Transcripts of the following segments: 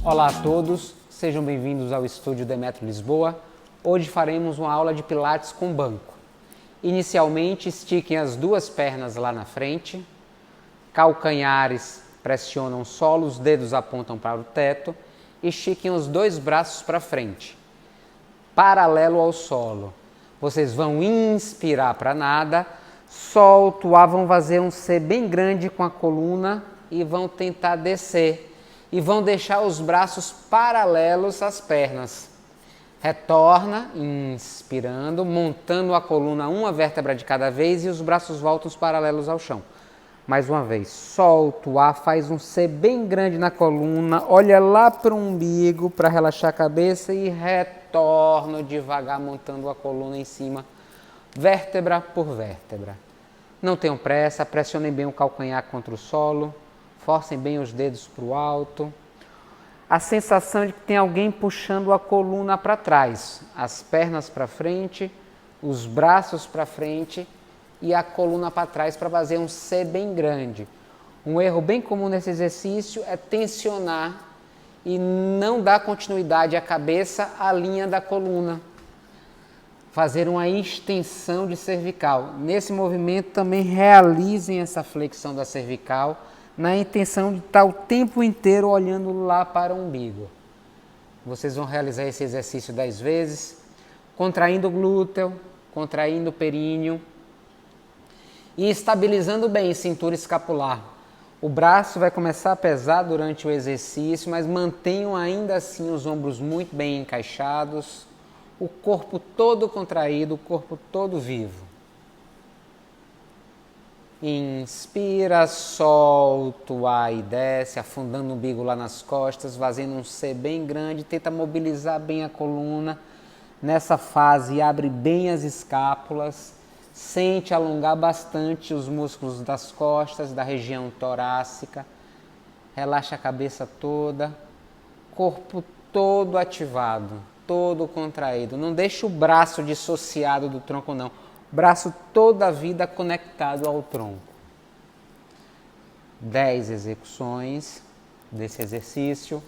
Olá a todos, sejam bem-vindos ao Estúdio Demetrio Lisboa. Hoje faremos uma aula de pilates com banco. Inicialmente, estiquem as duas pernas lá na frente, calcanhares pressionam o solo, os dedos apontam para o teto, estiquem os dois braços para frente, paralelo ao solo. Vocês vão inspirar para nada, solta o ar, vão fazer um C bem grande com a coluna e vão tentar descer. E vão deixar os braços paralelos às pernas. Retorna, inspirando, montando a coluna uma vértebra de cada vez e os braços voltam paralelos ao chão. Mais uma vez, solta o ar, faz um C bem grande na coluna, olha lá para o umbigo para relaxar a cabeça e retorna devagar, montando a coluna em cima, vértebra por vértebra. Não tenham pressa, pressionem bem o calcanhar contra o solo. Forcem bem os dedos para o alto. A sensação de que tem alguém puxando a coluna para trás. As pernas para frente, os braços para frente e a coluna para trás para fazer um C bem grande. Um erro bem comum nesse exercício é tensionar e não dar continuidade à cabeça à linha da coluna. Fazer uma extensão de cervical. Nesse movimento também realizem essa flexão da cervical, na intenção de estar o tempo inteiro olhando lá para o umbigo. Vocês vão realizar esse exercício 10 vezes, contraindo o glúteo, contraindo o períneo e estabilizando bem a cintura escapular. O braço vai começar a pesar durante o exercício, mas mantenham ainda assim os ombros muito bem encaixados, o corpo todo contraído, o corpo todo vivo. Inspira, solta o ar e desce, afundando o umbigo lá nas costas, fazendo um C bem grande, tenta mobilizar bem a coluna. Nessa fase, abre bem as escápulas, sente alongar bastante os músculos das costas, da região torácica. Relaxa a cabeça toda, corpo todo ativado, todo contraído. Não deixa o braço dissociado do tronco, não. Braço toda a vida conectado ao tronco. 10 execuções desse exercício.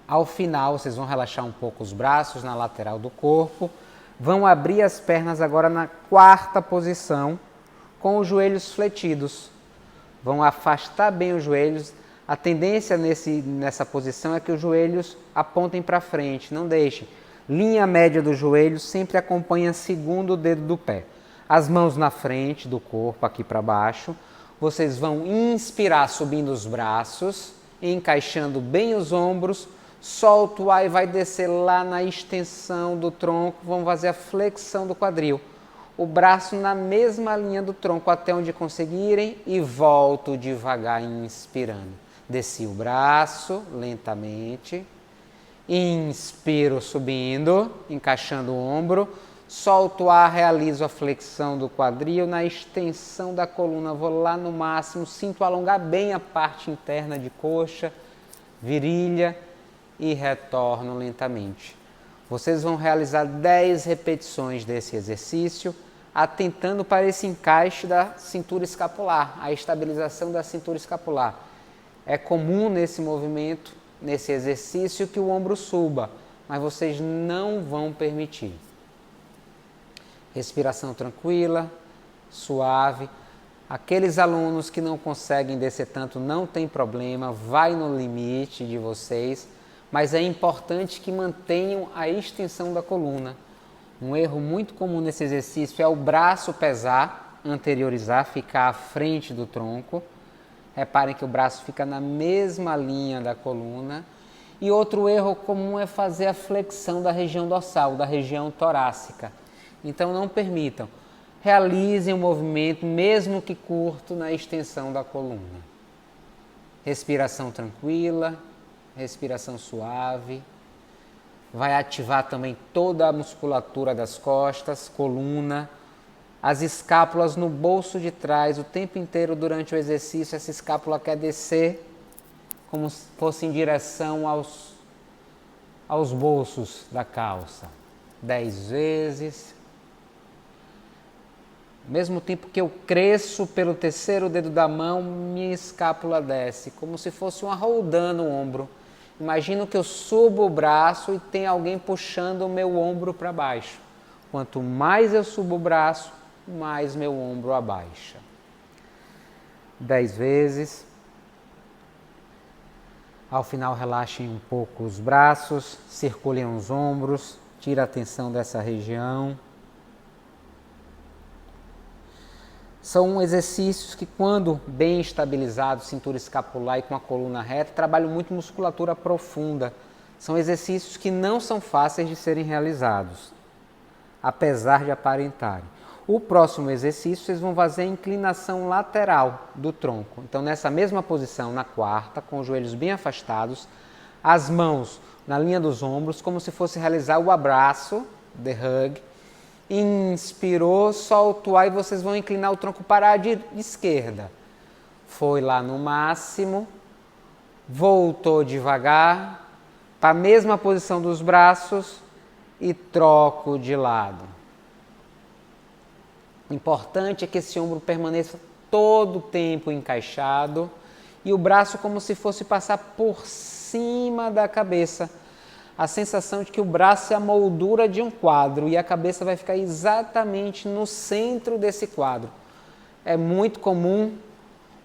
Ao final, vocês vão relaxar um pouco os braços na lateral do corpo. Vão abrir as pernas agora na quarta posição, com os joelhos fletidos. Vão afastar bem os joelhos. A tendência nessa posição é que os joelhos apontem para frente, não deixem. Linha média do joelho sempre acompanha segundo dedo do pé. As mãos na frente do corpo, aqui para baixo. Vocês vão inspirar subindo os braços, encaixando bem os ombros. Solta o ar e vai descer lá na extensão do tronco. Vamos fazer a flexão do quadril. O braço na mesma linha do tronco até onde conseguirem e volto devagar inspirando. Desci o braço lentamente. Inspiro subindo, encaixando o ombro, solto o ar, realizo a flexão do quadril, na extensão da coluna, vou lá no máximo, sinto alongar bem a parte interna de coxa, virilha e retorno lentamente. Vocês vão realizar 10 repetições desse exercício, atentando para esse encaixe da cintura escapular, a estabilização da cintura escapular. É comum nesse movimento, nesse exercício, que o ombro suba, mas vocês não vão permitir. Respiração tranquila, suave. Aqueles alunos que não conseguem descer tanto, não tem problema, vai no limite de vocês, mas é importante que mantenham a extensão da coluna. Um erro muito comum nesse exercício é o braço pesar, anteriorizar, ficar à frente do tronco. Reparem que o braço fica na mesma linha da coluna. E outro erro comum é fazer a flexão da região dorsal, da região torácica. Então não permitam. Realizem o movimento, mesmo que curto, na extensão da coluna. Respiração tranquila, respiração suave. Vai ativar também toda a musculatura das costas, coluna. As escápulas no bolso de trás, o tempo inteiro durante o exercício, essa escápula quer descer como se fosse em direção aos bolsos da calça. 10 vezes. Ao mesmo tempo que eu cresço pelo terceiro dedo da mão, minha escápula desce, como se fosse uma roldana no ombro. Imagino que eu subo o braço e tem alguém puxando o meu ombro para baixo. Quanto mais eu subo o braço, mais meu ombro abaixa. 10 vezes. Ao final, relaxem um pouco os braços, circulem os ombros, tire a atenção dessa região. São exercícios que, quando bem estabilizados, cintura escapular e com a coluna reta, trabalham muito musculatura profunda. São exercícios que não são fáceis de serem realizados, apesar de aparentarem. O próximo exercício, vocês vão fazer a inclinação lateral do tronco. Então, nessa mesma posição, na quarta, com os joelhos bem afastados, as mãos na linha dos ombros, como se fosse realizar o abraço, the hug. Inspirou, solta o ar e vocês vão inclinar o tronco para a esquerda. Foi lá no máximo, voltou devagar, para a mesma posição dos braços e troco de lado. O importante é que esse ombro permaneça todo o tempo encaixado e o braço como se fosse passar por cima da cabeça. A sensação de que o braço é a moldura de um quadro e a cabeça vai ficar exatamente no centro desse quadro. É muito comum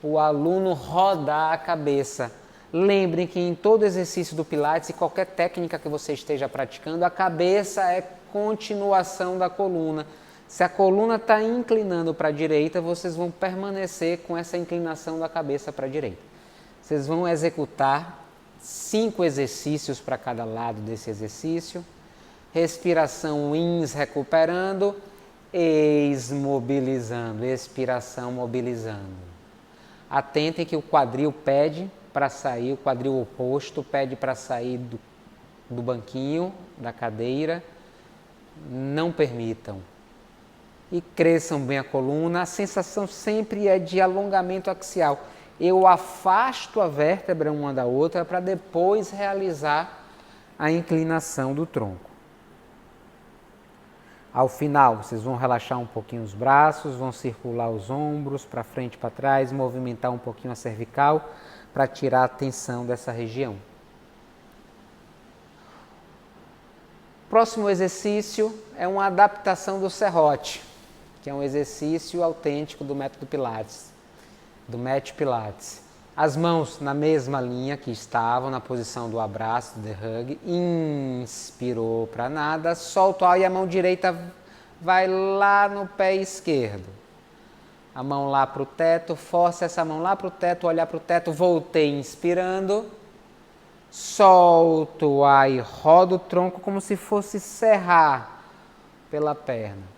o aluno rodar a cabeça. Lembrem que em todo exercício do Pilates e qualquer técnica que você esteja praticando, a cabeça é continuação da coluna. Se a coluna está inclinando para a direita, vocês vão permanecer com essa inclinação da cabeça para a direita. Vocês vão executar 5 exercícios para cada lado desse exercício. Respiração ins, recuperando, ex, mobilizando, expiração, mobilizando. Atentem que o quadril pede para sair, o quadril oposto pede para sair do banquinho, da cadeira. Não permitam. E cresçam bem a coluna. A sensação sempre é de alongamento axial. Eu afasto a vértebra uma da outra para depois realizar a inclinação do tronco. Ao final, vocês vão relaxar um pouquinho os braços, vão circular os ombros para frente e para trás, movimentar um pouquinho a cervical para tirar a tensão dessa região. Próximo exercício é uma adaptação do serrote, que é um exercício autêntico do método Pilates, do Match Pilates. As mãos na mesma linha que estavam, na posição do abraço, do hug. Inspirou para nada, solta o ar e a mão direita vai lá no pé esquerdo. A mão lá para o teto, força essa mão lá para o teto, olhar para o teto, voltei inspirando. Solto o ar e roda o tronco como se fosse serrar pela perna.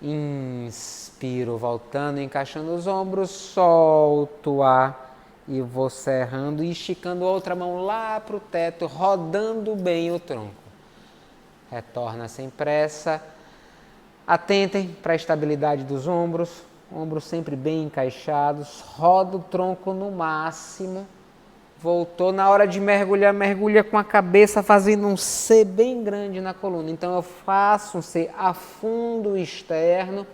Inspiro, voltando, encaixando os ombros, solto o ar e vou serrando e esticando a outra mão lá para o teto, rodando bem o tronco. Retorna sem pressa. Atentem para a estabilidade dos ombros sempre bem encaixados. Roda o tronco no máximo. Voltou, na hora de mergulhar, mergulha com a cabeça fazendo um C bem grande na coluna. Então eu faço um C, afundo o externo,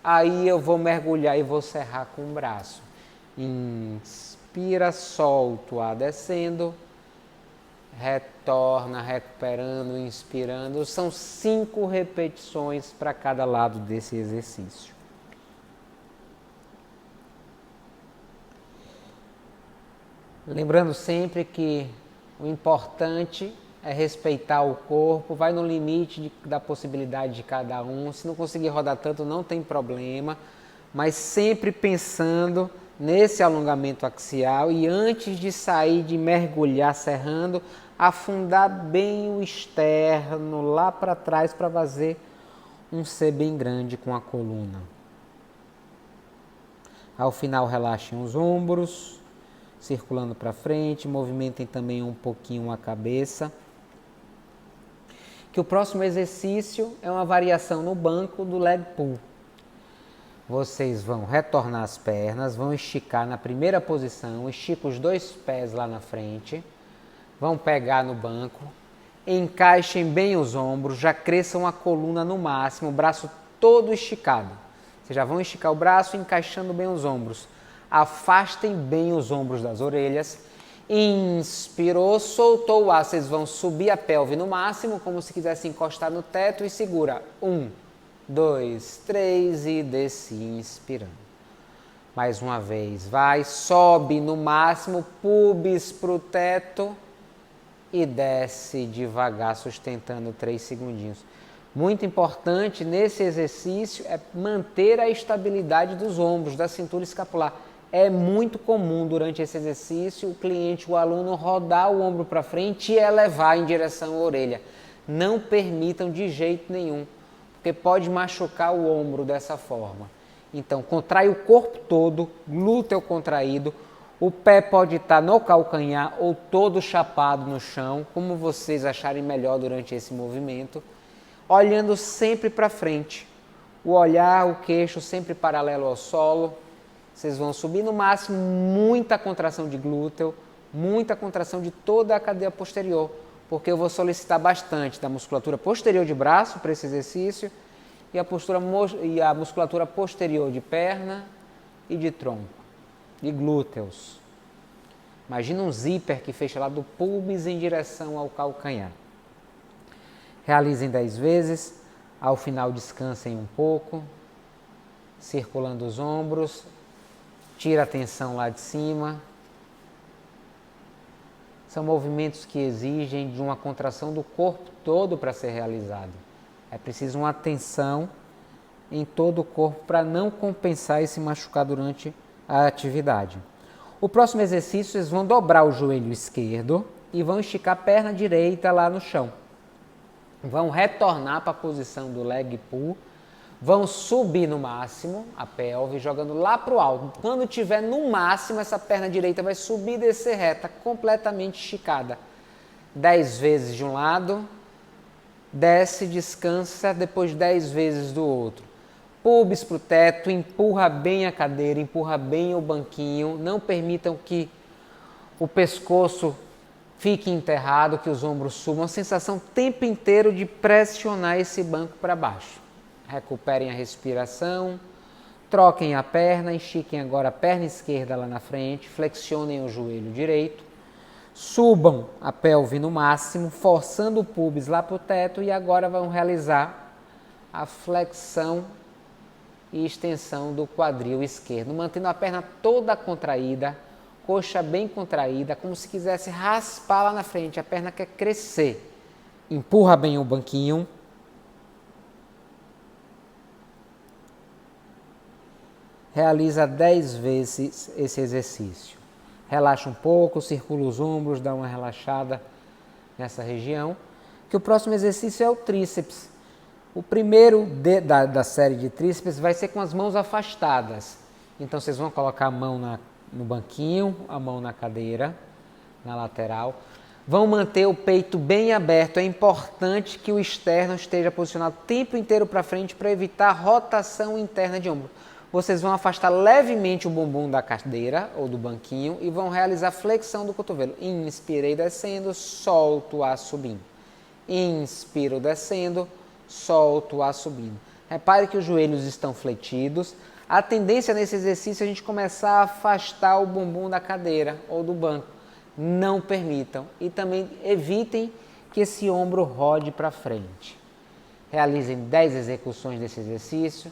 aí eu vou mergulhar e vou serrar com o braço. Inspira, solta o ar descendo, retorna, recuperando, inspirando. São 5 repetições para cada lado desse exercício. Lembrando sempre que o importante é respeitar o corpo, vai no limite da possibilidade de cada um. Se não conseguir rodar tanto, não tem problema, mas sempre pensando nesse alongamento axial e antes de sair, de mergulhar serrando, afundar bem o externo lá para trás para fazer um C bem grande com a coluna. Ao final, relaxem os ombros, circulando para frente, movimentem também um pouquinho a cabeça. Que o próximo exercício é uma variação no banco do leg pull. Vocês vão retornar as pernas, vão esticar na primeira posição, estica os 2 pés lá na frente, vão pegar no banco, encaixem bem os ombros, já cresçam a coluna no máximo, o braço todo esticado. Vocês já vão esticar o braço, encaixando bem os ombros. Afastem bem os ombros das orelhas. Inspirou, soltou o ar. Vocês vão subir a pelve no máximo, como se quisesse encostar no teto e segura. 1, 2, 3 e desce, inspirando. Mais uma vez, vai, sobe no máximo, pubis para o teto e desce devagar, sustentando 3 segundinhos. Muito importante nesse exercício é manter a estabilidade dos ombros, da cintura escapular. É muito comum durante esse exercício o cliente, o aluno, rodar o ombro para frente e elevar em direção à orelha. Não permitam de jeito nenhum, porque pode machucar o ombro dessa forma. Então, contrai o corpo todo, glúteo contraído, o pé pode estar no calcanhar ou todo chapado no chão, como vocês acharem melhor durante esse movimento, olhando sempre para frente. O olhar, o queixo sempre paralelo ao solo. Vocês vão subir no máximo, muita contração de glúteo, muita contração de toda a cadeia posterior, porque eu vou solicitar bastante da musculatura posterior de braço para esse exercício e a musculatura posterior de perna e de tronco, de glúteos. Imagina um zíper que fecha lá do pubis em direção ao calcanhar. Realizem 10 vezes, ao final descansem um pouco, circulando os ombros, tira a tensão lá de cima. São movimentos que exigem de uma contração do corpo todo para ser realizado. É preciso uma atenção em todo o corpo para não compensar e se machucar durante a atividade. O próximo exercício, vocês vão dobrar o joelho esquerdo e vão esticar a perna direita lá no chão. Vão retornar para a posição do leg pull, vão subir no máximo a pelve, jogando lá para o alto. Quando estiver no máximo, essa perna direita vai subir e descer reta, completamente esticada. 10 vezes de um lado, desce, descansa, depois 10 vezes do outro. Pubis para o teto, empurra bem a cadeira, empurra bem o banquinho, não permitam que o pescoço fique enterrado, que os ombros subam. A sensação o tempo inteiro de pressionar esse banco para baixo. Recuperem a respiração, troquem a perna, estiquem agora a perna esquerda lá na frente, flexionem o joelho direito, subam a pelve no máximo, forçando o pubis lá para o teto e agora vão realizar a flexão e extensão do quadril esquerdo, mantendo a perna toda contraída, coxa bem contraída, como se quisesse raspar lá na frente, a perna quer crescer. Empurra bem o banquinho. Realiza 10 vezes esse exercício. Relaxa um pouco, circula os ombros, dá uma relaxada nessa região. Que o próximo exercício é o tríceps. O primeiro da série de tríceps vai ser com as mãos afastadas. Então vocês vão colocar a mão no banquinho, a mão na cadeira, na lateral. Vão manter o peito bem aberto. É importante que o externo esteja posicionado o tempo inteiro para frente para evitar rotação interna de ombro. Vocês vão afastar levemente o bumbum da cadeira ou do banquinho e vão realizar flexão do cotovelo. Inspirei descendo, solto o ar subindo. Inspiro descendo, solto o ar subindo. Repare que os joelhos estão fletidos. A tendência nesse exercício é a gente começar a afastar o bumbum da cadeira ou do banco. Não permitam. E também evitem que esse ombro rode para frente. Realizem 10 execuções desse exercício.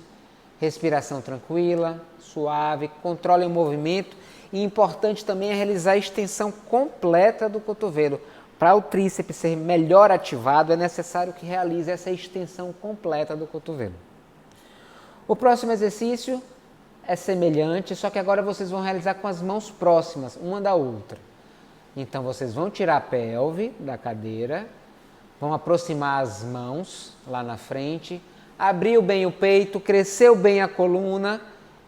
Respiração tranquila, suave, controlem o movimento e importante também é realizar a extensão completa do cotovelo. Para o tríceps ser melhor ativado, é necessário que realize essa extensão completa do cotovelo. O próximo exercício é semelhante, só que agora vocês vão realizar com as mãos próximas, uma da outra. Então vocês vão tirar a pelve da cadeira, vão aproximar as mãos lá na frente, abriu bem o peito, cresceu bem a coluna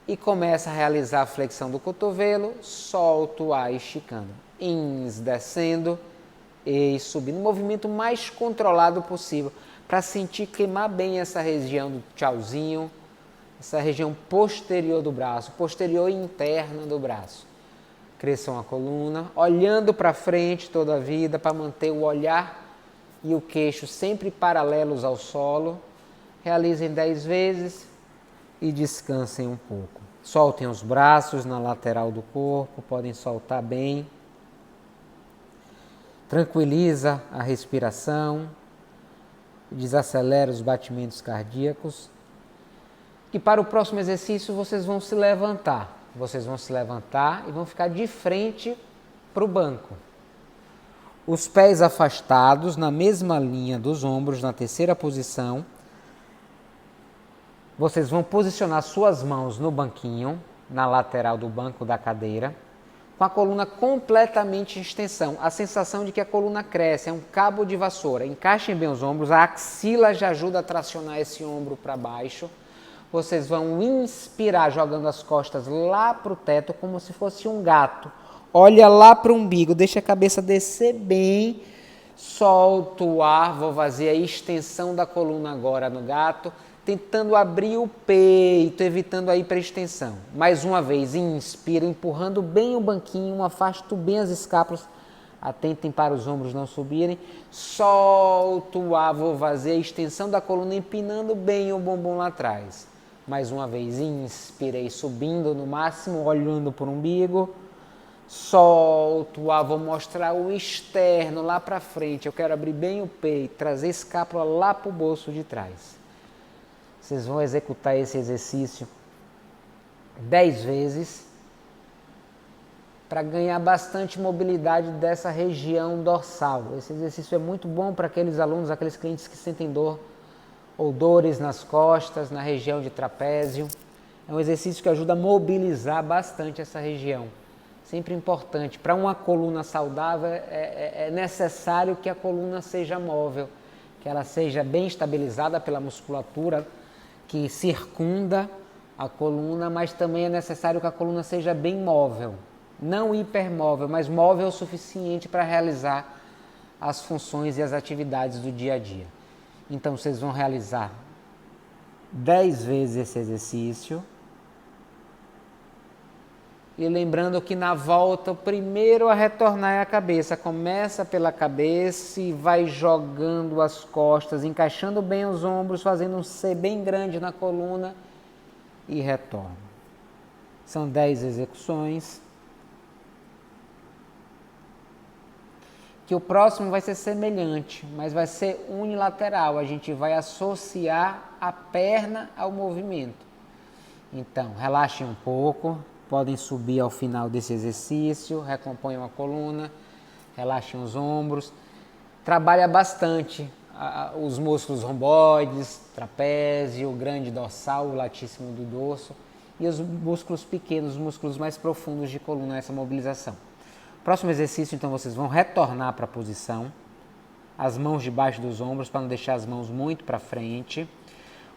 e começa a realizar a flexão do cotovelo, solta o ar esticando. Ins descendo e subindo, um movimento mais controlado possível, para sentir queimar bem essa região do tchauzinho, essa região posterior do braço, posterior e interna do braço. Cresçam a coluna, olhando para frente toda a vida, para manter o olhar e o queixo sempre paralelos ao solo. Realizem 10 vezes, e descansem um pouco. Soltem os braços na lateral do corpo, podem soltar bem. Tranquiliza a respiração, desacelera os batimentos cardíacos. E para o próximo exercício vocês vão se levantar. Vocês vão se levantar e vão ficar de frente para o banco. Os pés afastados na mesma linha dos ombros, na terceira posição. Vocês vão posicionar suas mãos no banquinho, na lateral do banco da cadeira, com a coluna completamente em extensão. A sensação de que a coluna cresce, é um cabo de vassoura. Encaixem bem os ombros, a axila já ajuda a tracionar esse ombro para baixo. Vocês vão inspirar jogando as costas lá para o teto, como se fosse um gato. Olha lá para o umbigo, deixa a cabeça descer bem. Solta o ar, vou fazer a extensão da coluna agora no gato, tentando abrir o peito, evitando a hiperextensão. Mais uma vez, inspira, empurrando bem o banquinho, afasto bem as escápulas, atentem para os ombros não subirem. Solta o ar, vou fazer a extensão da coluna, empinando bem o bumbum lá atrás. Mais uma vez, inspirei, subindo no máximo, olhando para o umbigo. Solto o ar, vou mostrar o externo lá para frente. Eu quero abrir bem o peito, trazer a escápula lá para o bolso de trás. Vocês vão executar esse exercício 10 vezes para ganhar bastante mobilidade dessa região dorsal. Esse exercício é muito bom para aqueles alunos, aqueles clientes que sentem dor ou dores nas costas, na região de trapézio. É um exercício que ajuda a mobilizar bastante essa região. Sempre importante. Para uma coluna saudável, é necessário que a coluna seja móvel, que ela seja bem estabilizada pela musculatura que circunda a coluna, mas também é necessário que a coluna seja bem móvel. Não hipermóvel, mas móvel o suficiente para realizar as funções e as atividades do dia a dia. Então, vocês vão realizar 10 vezes esse exercício. E lembrando que na volta, o primeiro a retornar é a cabeça. Começa pela cabeça e vai jogando as costas, encaixando bem os ombros, fazendo um C bem grande na coluna e retorna. São 10 execuções. Que o próximo vai ser semelhante, mas vai ser unilateral. A gente vai associar a perna ao movimento. Então, relaxem um pouco. Podem subir ao final desse exercício, recomponham a coluna, relaxem os ombros. Trabalha bastante os músculos romboides, trapézio, grande dorsal, o latíssimo do dorso e os músculos pequenos, os músculos mais profundos de coluna, essa mobilização. Próximo exercício, então, vocês vão retornar para a posição, as mãos debaixo dos ombros, para não deixar as mãos muito para frente.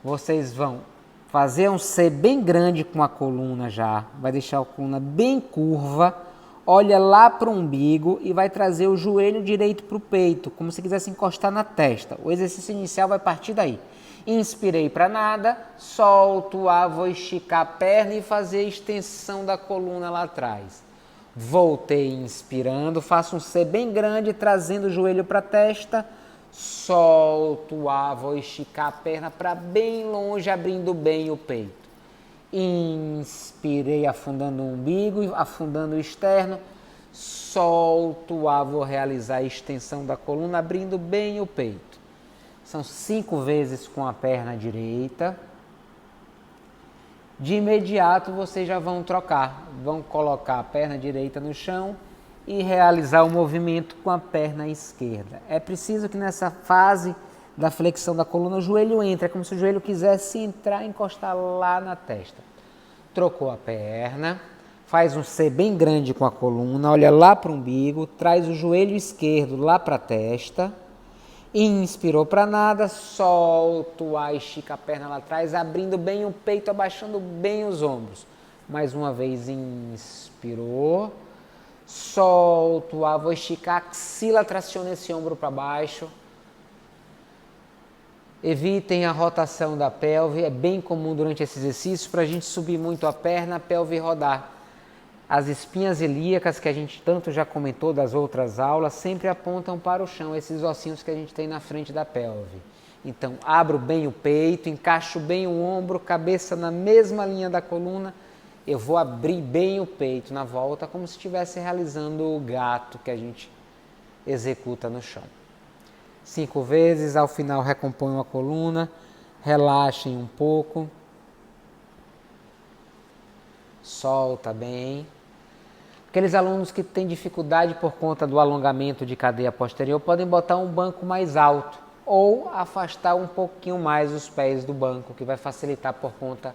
Vocês vão fazer um C bem grande com a coluna já, vai deixar a coluna bem curva, olha lá para o umbigo e vai trazer o joelho direito para o peito, como se quisesse encostar na testa. O exercício inicial vai partir daí. Inspirei para nada, solto o ar, vou esticar a perna e fazer a extensão da coluna lá atrás. Voltei inspirando, faço um C bem grande, trazendo o joelho para a testa. Solto o ar, vou esticar a perna para bem longe, abrindo bem o peito. Inspirei, afundando o umbigo, afundando o externo. Solto o ar, vou realizar a extensão da coluna, abrindo bem o peito. São 5 vezes com a perna direita. De imediato, vocês já vão trocar. Vão colocar a perna direita no chão e realizar o movimento com a perna esquerda. É preciso que nessa fase da flexão da coluna o joelho entre, é como se o joelho quisesse entrar e encostar lá na testa. Trocou a perna, faz um C bem grande com a coluna, olha lá para o umbigo, traz o joelho esquerdo lá para a testa, inspirou para nada, solta o ar, estica a perna lá atrás, abrindo bem o peito, abaixando bem os ombros. Mais uma vez, inspirou. Solto o ar, vou esticar a axila, traciona esse ombro para baixo. Evitem a rotação da pelve, é bem comum durante esse exercício para a gente subir muito a perna, a pelve rodar. As espinhas ilíacas que a gente tanto já comentou das outras aulas sempre apontam para o chão, esses ossinhos que a gente tem na frente da pelve. Então, abro bem o peito, encaixo bem o ombro, cabeça na mesma linha da coluna. Eu vou abrir bem o peito na volta, como se estivesse realizando o gato que a gente executa no chão. 5 vezes, ao final recomponho a coluna, relaxem um pouco. Solta bem. Aqueles alunos que têm dificuldade por conta do alongamento de cadeia posterior podem botar um banco mais alto ou afastar um pouquinho mais os pés do banco, que vai facilitar por conta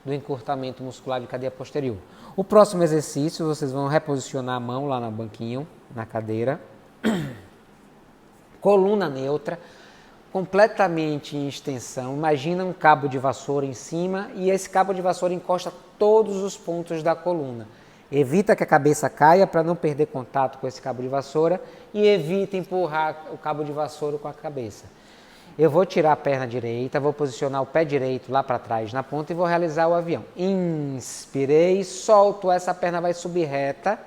do encurtamento muscular de cadeia posterior. O próximo exercício, vocês vão reposicionar a mão lá no banquinho, na cadeira. Coluna neutra, completamente em extensão. Imagina um cabo de vassoura em cima e esse cabo de vassoura encosta todos os pontos da coluna. Evita que a cabeça caia para não perder contato com esse cabo de vassoura e evita empurrar o cabo de vassoura com a cabeça. Eu vou tirar a perna direita, vou posicionar o pé direito lá para trás na ponta e vou realizar o avião. Inspirei, solto, essa perna vai subir reta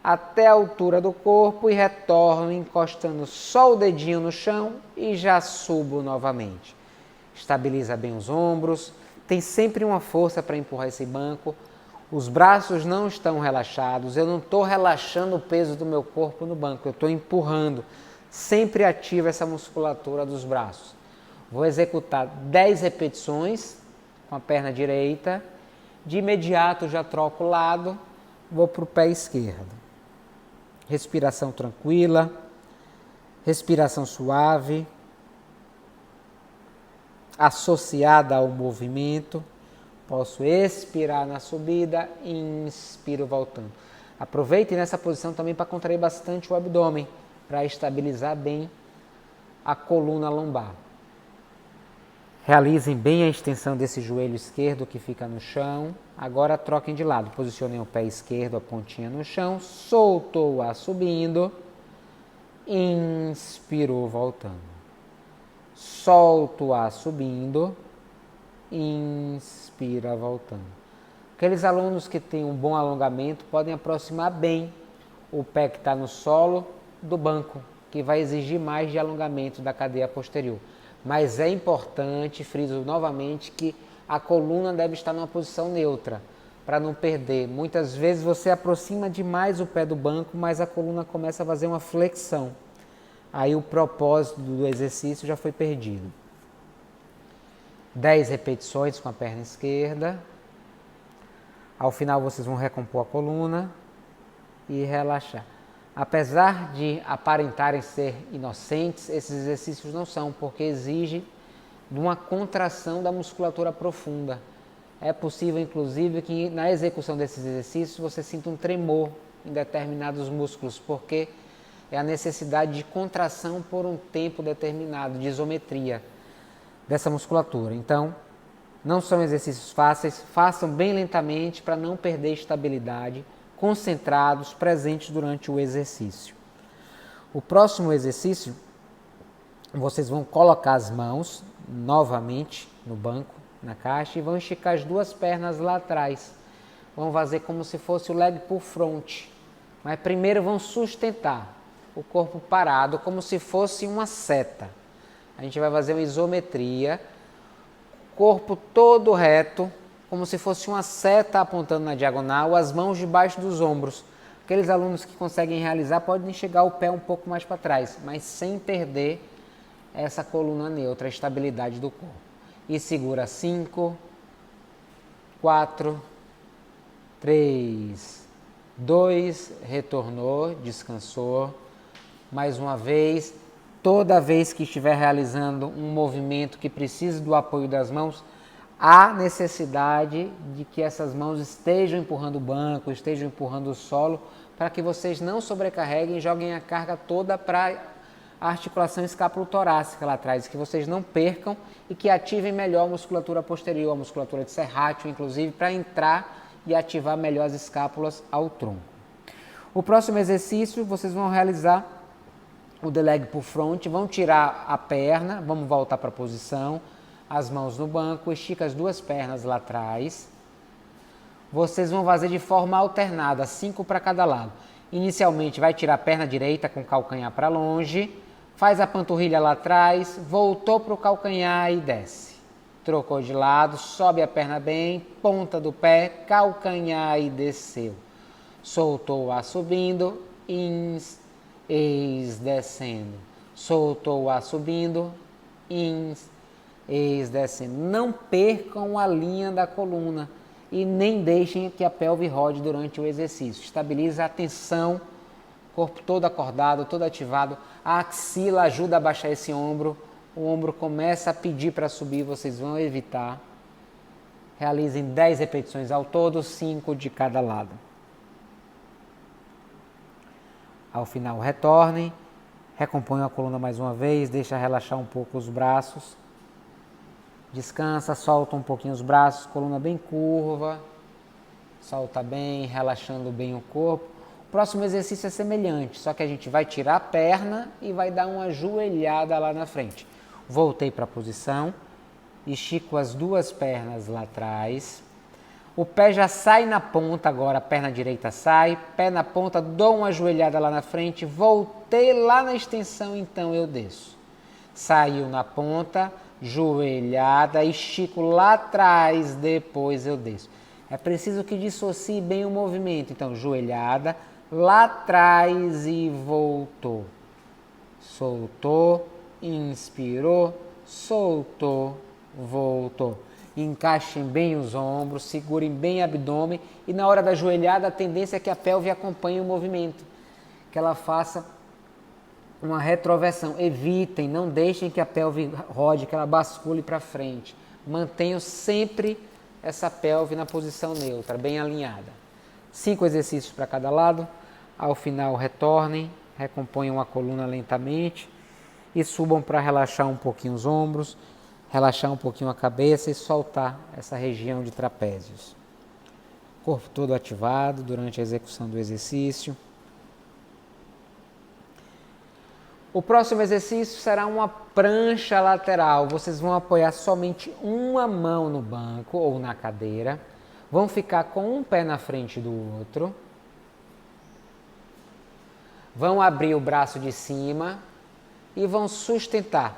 até a altura do corpo e retorno encostando só o dedinho no chão e já subo novamente. Estabiliza bem os ombros, tem sempre uma força para empurrar esse banco. Os braços não estão relaxados, eu não estou relaxando o peso do meu corpo no banco, eu estou empurrando. Sempre ativa essa musculatura dos braços. Vou executar 10 repetições com a perna direita. De imediato já troco o lado, vou para o pé esquerdo. Respiração tranquila, respiração suave, associada ao movimento. Posso expirar na subida, inspiro voltando. Aproveite nessa posição também para contrair bastante o abdômen, para estabilizar bem a coluna lombar. Realizem bem a extensão desse joelho esquerdo que fica no chão. Agora troquem de lado. Posicionem o pé esquerdo, a pontinha no chão. Soltou o ar subindo. Inspirou voltando. Solta o ar subindo. Inspira voltando. Aqueles alunos que têm um bom alongamento podem aproximar bem o pé que está no solo do banco, que vai exigir mais de alongamento da cadeia posterior. Mas é importante, friso novamente, que a coluna deve estar numa posição neutra, para não perder. Muitas vezes você aproxima demais o pé do banco, mas a coluna começa a fazer uma flexão. Aí o propósito do exercício já foi perdido. 10 repetições com a perna esquerda. Ao final vocês vão recompor a coluna e relaxar. Apesar de aparentarem ser inocentes, esses exercícios não são, porque exigem de uma contração da musculatura profunda. É possível, inclusive, que na execução desses exercícios você sinta um tremor em determinados músculos, porque é a necessidade de contração por um tempo determinado, de isometria dessa musculatura. Então, não são exercícios fáceis, façam bem lentamente para não perder estabilidade, concentrados, presentes durante o exercício. O próximo exercício, vocês vão colocar as mãos novamente no banco, na caixa, e vão esticar as duas pernas lá atrás. Vão fazer como se fosse o leg pull front, mas primeiro vão sustentar o corpo parado como se fosse uma seta. A gente vai fazer uma isometria, corpo todo reto, como se fosse uma seta apontando na diagonal, as mãos debaixo dos ombros. Aqueles alunos que conseguem realizar podem chegar o pé um pouco mais para trás, mas sem perder essa coluna neutra, a estabilidade do corpo. E segura 5, 4, 3, 2, retornou, descansou. Mais uma vez, toda vez que estiver realizando um movimento que precise do apoio das mãos, há necessidade de que essas mãos estejam empurrando o banco, estejam empurrando o solo, para que vocês não sobrecarreguem e joguem a carga toda para a articulação escápulo-torácica lá atrás, que vocês não percam e que ativem melhor a musculatura posterior, a musculatura de serrátil, inclusive, para entrar e ativar melhor as escápulas ao tronco. O próximo exercício, vocês vão realizar o the leg pull front, vão tirar a perna, vamos voltar para a posição, as mãos no banco, estica as duas pernas lá atrás. Vocês vão fazer de forma alternada, 5 para cada lado. Inicialmente vai tirar a perna direita com o calcanhar para longe, Faz a panturrilha lá atrás, voltou para o calcanhar e desce. Trocou de lado, sobe a perna bem, ponta do pé, calcanhar e desceu. Soltou o ar subindo, ins, eis, descendo. Soltou o ar subindo, ins, eis, descendo. Não percam a linha da coluna e nem deixem que a pelve rode durante o exercício. Estabiliza a tensão, corpo todo acordado, todo ativado. A axila ajuda a baixar esse ombro. O ombro começa a pedir para subir, vocês vão evitar. Realizem 10 repetições ao todo, 5 de cada lado. Ao final, retornem, recomponham a coluna mais uma vez, deixa relaxar um pouco os braços. Descansa, solta um pouquinho os braços, coluna bem curva. Solta bem, relaxando bem o corpo. O próximo exercício é semelhante, só que a gente vai tirar a perna e vai dar uma ajoelhada lá na frente. Voltei para a posição, estico as duas pernas lá atrás. O pé já sai na ponta agora, a perna direita sai, pé na ponta, dou uma ajoelhada lá na frente, voltei lá na extensão, então eu desço. Saiu na ponta, joelhada, estico lá atrás, depois eu desço. É preciso que dissocie bem o movimento, então joelhada, lá atrás e voltou. Soltou, inspirou, soltou, voltou. Encaixem bem os ombros, segurem bem o abdômen e na hora da joelhada a tendência é que a pelve acompanhe o movimento, que ela faça uma retroversão. Evitem, não deixem que a pelve rode, que ela bascule para frente. Mantenham sempre essa pelve na posição neutra, bem alinhada. 5 exercícios para cada lado. Ao final retornem, recomponham a coluna lentamente e subam para relaxar um pouquinho os ombros, relaxar um pouquinho a cabeça e soltar essa região de trapézios. Corpo todo ativado durante a execução do exercício. O próximo exercício será uma prancha lateral. Vocês vão apoiar somente uma mão no banco ou na cadeira. Vão ficar com um pé na frente do outro. Vão abrir o braço de cima e vão sustentar.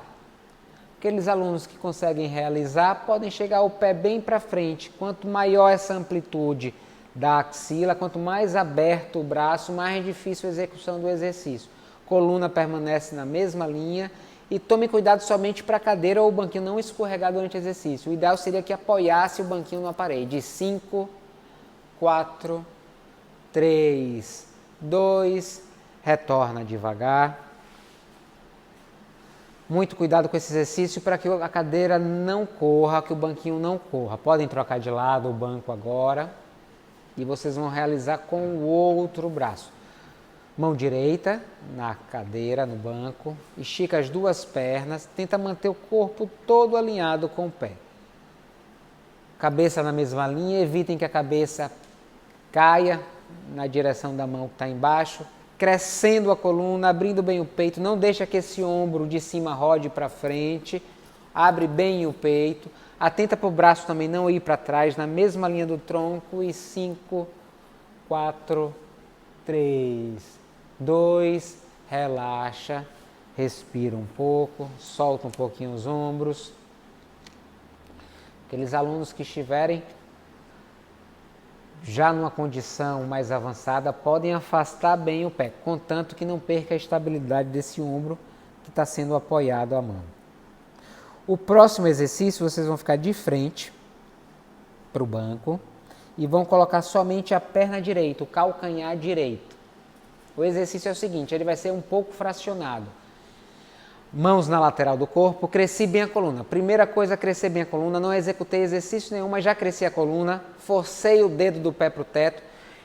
Aqueles alunos que conseguem realizar podem chegar o pé bem para frente. Quanto maior essa amplitude da axila, quanto mais aberto o braço, mais difícil a execução do exercício. Coluna permanece na mesma linha e tome cuidado somente para a cadeira ou o banquinho não escorregar durante o exercício. O ideal seria que apoiasse o banquinho na parede. 5, 4, 3, 2, retorna devagar. Muito cuidado com esse exercício para que a cadeira não corra, que o banquinho não corra. Podem trocar de lado o banco agora e vocês vão realizar com o outro braço. Mão direita na cadeira, no banco, estica as duas pernas, tenta manter o corpo todo alinhado com o pé. Cabeça na mesma linha, evitem que a cabeça caia na direção da mão que está embaixo, crescendo a coluna, abrindo bem o peito, não deixa que esse ombro de cima rode para frente, abre bem o peito, atenta para o braço também não ir para trás, na mesma linha do tronco e 5, 4, 3, 2, relaxa, respira um pouco, solta um pouquinho os ombros. Aqueles alunos que estiverem já numa condição mais avançada podem afastar bem o pé, contanto que não perca a estabilidade desse ombro que está sendo apoiado à mão. O próximo exercício vocês vão ficar de frente para o banco e vão colocar somente a perna direita, o calcanhar direito. O exercício é o seguinte, ele vai ser um pouco fracionado. Mãos na lateral do corpo, cresci bem a coluna. Primeira coisa, crescer bem a coluna. Não executei exercício nenhum, mas já cresci a coluna. Forcei o dedo do pé para o teto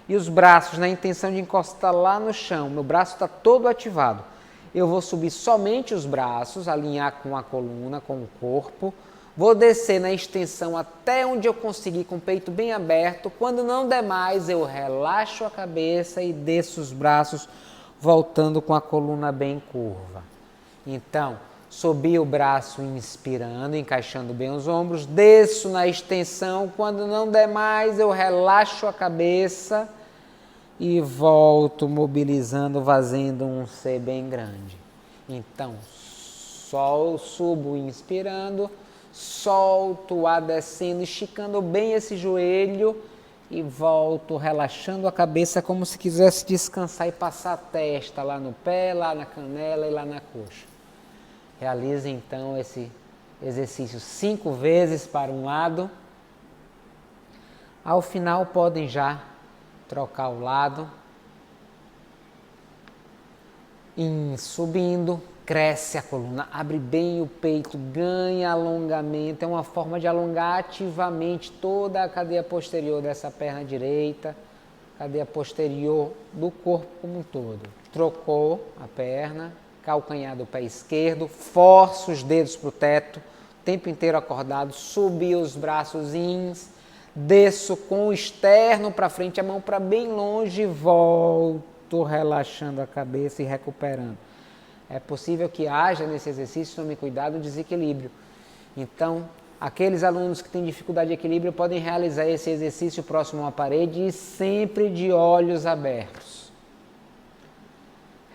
e os braços na intenção de encostar lá no chão. Meu braço está todo ativado. Eu vou subir somente os braços, alinhar com a coluna, com o corpo. Vou descer na extensão até onde eu conseguir, com o peito bem aberto. Quando não der mais, eu relaxo a cabeça e desço os braços, voltando com a coluna bem curva. Então, subi o braço inspirando, encaixando bem os ombros, desço na extensão. Quando não der mais, eu relaxo a cabeça e volto mobilizando, fazendo um C bem grande. Então, subo inspirando, solto o ar descendo, esticando bem esse joelho e volto relaxando a cabeça como se quisesse descansar e passar a testa lá no pé, lá na canela e lá na coxa. Realize então esse exercício 5 vezes para um lado. Ao final podem já trocar o lado. Subindo, cresce a coluna, abre bem o peito, ganha alongamento. É uma forma de alongar ativamente toda a cadeia posterior dessa perna direita, cadeia posterior do corpo como um todo. Trocou a perna, calcanhar do pé esquerdo, força os dedos para o teto, o tempo inteiro acordado, subir os braços, desço com o externo para frente, a mão para bem longe e volto relaxando a cabeça e recuperando. É possível que haja nesse exercício, tome cuidado, desequilíbrio. Então, aqueles alunos que têm dificuldade de equilíbrio podem realizar esse exercício próximo à parede e sempre de olhos abertos.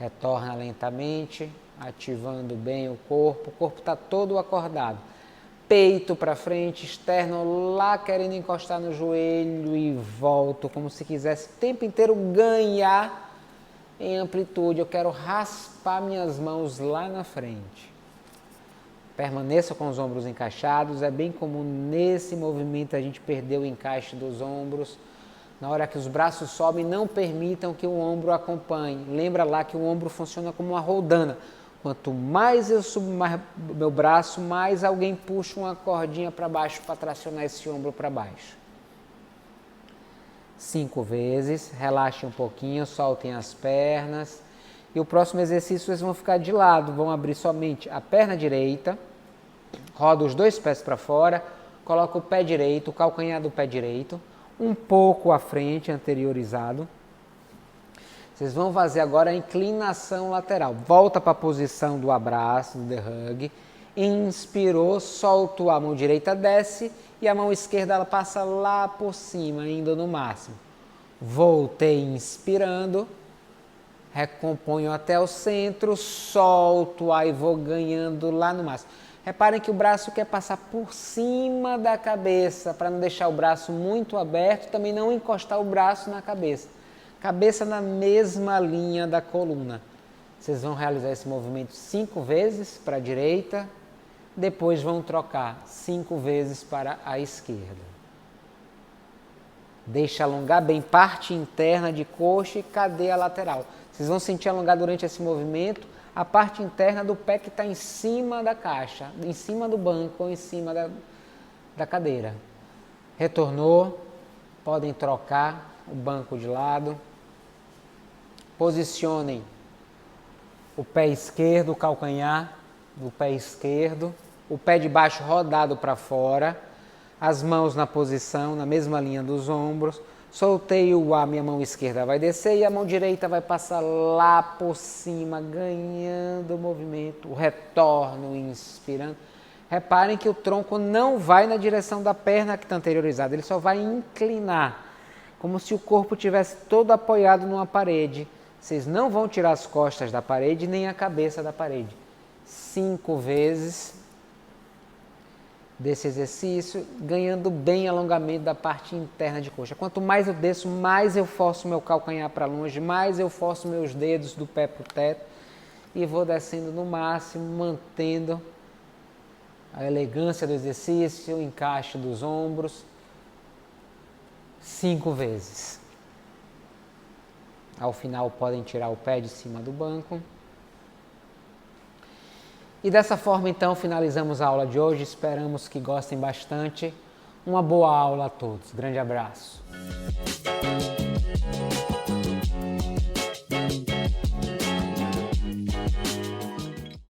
Retorna lentamente, ativando bem o corpo está todo acordado. Peito para frente, externo lá querendo encostar no joelho e volto como se quisesse o tempo inteiro ganhar em amplitude. Eu quero raspar minhas mãos lá na frente. Permaneça com os ombros encaixados. É bem comum nesse movimento a gente perder o encaixe dos ombros. Na hora que os braços sobem, não permitam que o ombro acompanhe. Lembra lá que o ombro funciona como uma roldana. Quanto mais eu subo meu braço, mais alguém puxa uma cordinha para baixo para tracionar esse ombro para baixo. 5 vezes, relaxem um pouquinho, soltem as pernas. E o próximo exercício vocês vão ficar de lado, vão abrir somente a perna direita, roda os 2 pés para fora, coloca o pé direito, o calcanhar do pé direito, um pouco à frente, anteriorizado. Vocês vão fazer agora a inclinação lateral. Volta para a posição do abraço, do the hug. Inspirou, solto a mão direita, desce e a mão esquerda ela passa lá por cima, indo no máximo. Voltei inspirando, recomponho até o centro, solto aí vou ganhando lá no máximo. Reparem que o braço quer passar por cima da cabeça, para não deixar o braço muito aberto, também não encostar o braço na cabeça. Cabeça na mesma linha da coluna. Vocês vão realizar esse movimento 5 vezes para a direita, depois vão trocar 5 vezes para a esquerda. Deixa alongar bem parte interna de coxa e cadeia lateral. Vocês vão sentir alongar durante esse movimento a parte interna do pé que está em cima da caixa, em cima do banco ou em cima da cadeira. Retornou, podem trocar o banco de lado. Posicionem o pé esquerdo, o calcanhar do pé esquerdo, o pé de baixo rodado para fora, as mãos na posição, na mesma linha dos ombros. Soltei o ar, minha mão esquerda vai descer e a mão direita vai passar lá por cima, ganhando o movimento, o retorno, inspirando. Reparem que o tronco não vai na direção da perna que está anteriorizada, ele só vai inclinar, como se o corpo tivesse todo apoiado numa parede. Vocês não vão tirar as costas da parede nem a cabeça da parede. 5 vezes desse exercício, ganhando bem alongamento da parte interna de coxa. Quanto mais eu desço, mais eu forço meu calcanhar para longe, mais eu forço meus dedos do pé para o teto e vou descendo no máximo, mantendo a elegância do exercício, o encaixe dos ombros. 5 vezes. Ao final podem tirar o pé de cima do banco. E dessa forma então finalizamos a aula de hoje, esperamos que gostem bastante. Uma boa aula a todos, grande abraço.